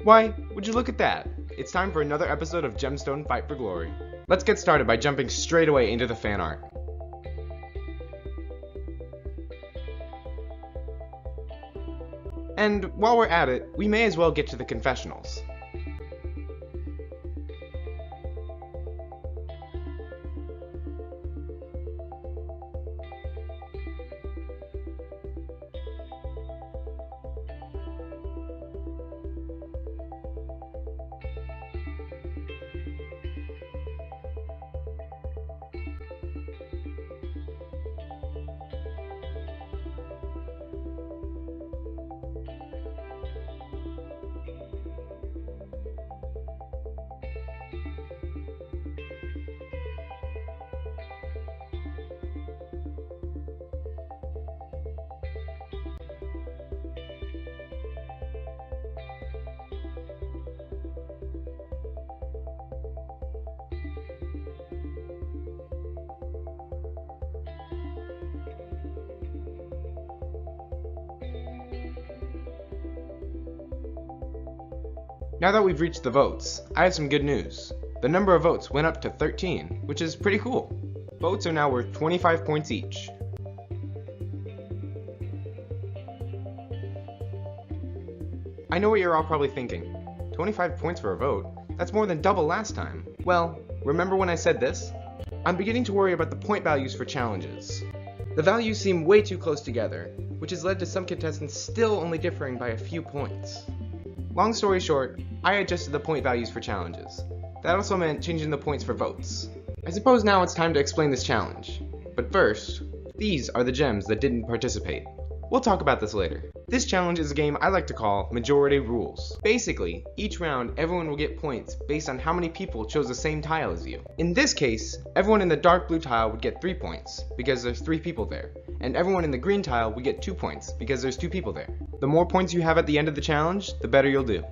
Why, would you look at that? It's time for another episode of Gemstone Fight for Glory. Let's get started by jumping straight away into the fan art. And while we're at it, we may as well get to the confessionals. Now that we've reached the votes, I have some good news. The number of votes went up to 13, which is pretty cool. Votes are now worth 25 points each. I know what you're all probably thinking. 25 points for a vote? That's more than double last time. Well, remember when I said this? I'm beginning to worry about the point values for challenges. The values seem way too close together, which has led to some contestants still only differing by a few points. Long story short, I adjusted the point values for challenges. That also meant changing the points for votes. I suppose now it's time to explain this challenge. But first, these are the gems that didn't participate. We'll talk about this later. This challenge is a game I like to call Majority Rules. Basically, each round everyone will get points based on how many people chose the same tile as you. In this case, everyone in the dark blue tile would get 3 points, because there's 3 people there, and everyone in the green tile would get 2 points, because there's 2 people there. The more points you have at the end of the challenge, the better you'll do.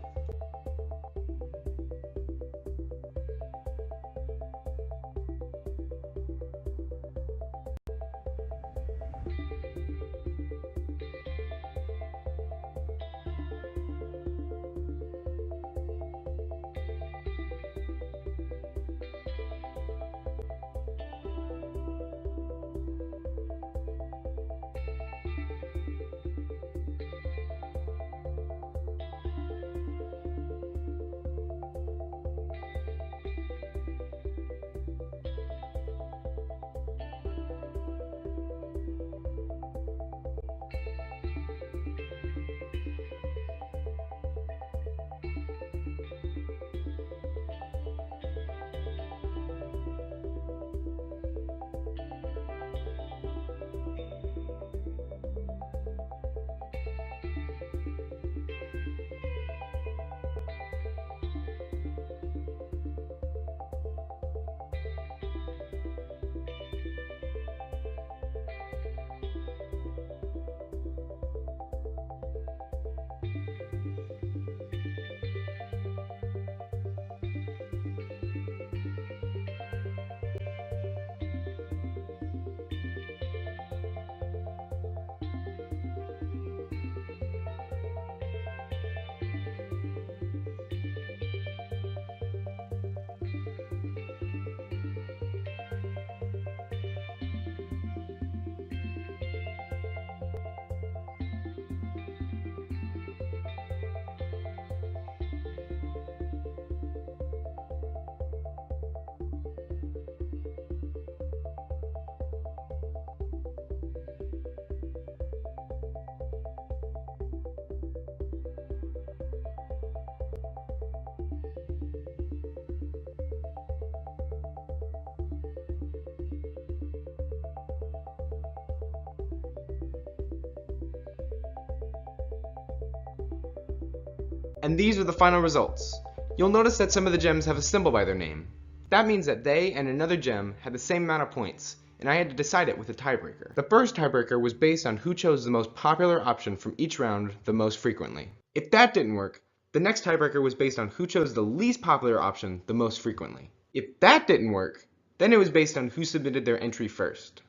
And these are the final results. You'll notice that some of the gems have a symbol by their name. That means that they and another gem had the same amount of points, and I had to decide it with a tiebreaker. The first tiebreaker was based on who chose the most popular option from each round the most frequently. If that didn't work, the next tiebreaker was based on who chose the least popular option the most frequently. If that didn't work, then it was based on who submitted their entry first.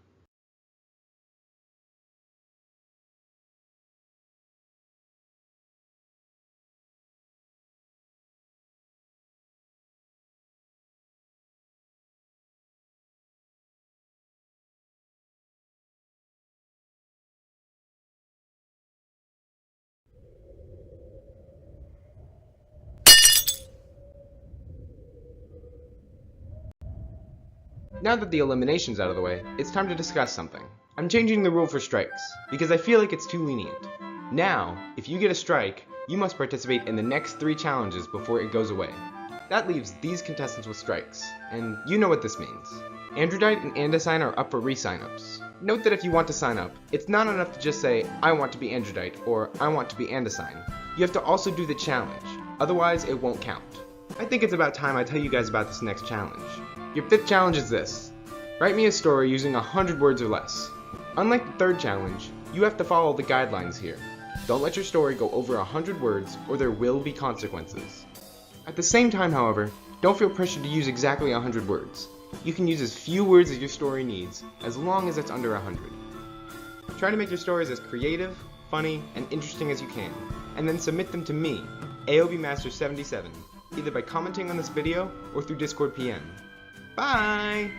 Now that the elimination's out of the way, it's time to discuss something. I'm changing the rule for strikes, because I feel like it's too lenient. Now, if you get a strike, you must participate in the next 3 challenges before it goes away. That leaves these contestants with strikes, and you know what this means. Androdite and Andesine are up for re-sign-ups. Note that if you want to sign up, it's not enough to just say, I want to be Androdite, or I want to be Andesine. You have to also do the challenge, otherwise it won't count. I think it's about time I tell you guys about this next challenge. Your 5th challenge is this. Write me a story using 100 words or less. Unlike the 3rd challenge, you have to follow the guidelines here. Don't let your story go over 100 words or there will be consequences. At the same time, however, don't feel pressured to use exactly 100 words. You can use as few words as your story needs, as long as it's under 100. Try to make your stories as creative, funny, and interesting as you can, and then submit them to me, AOBmaster77, either by commenting on this video or through Discord PM. Bye!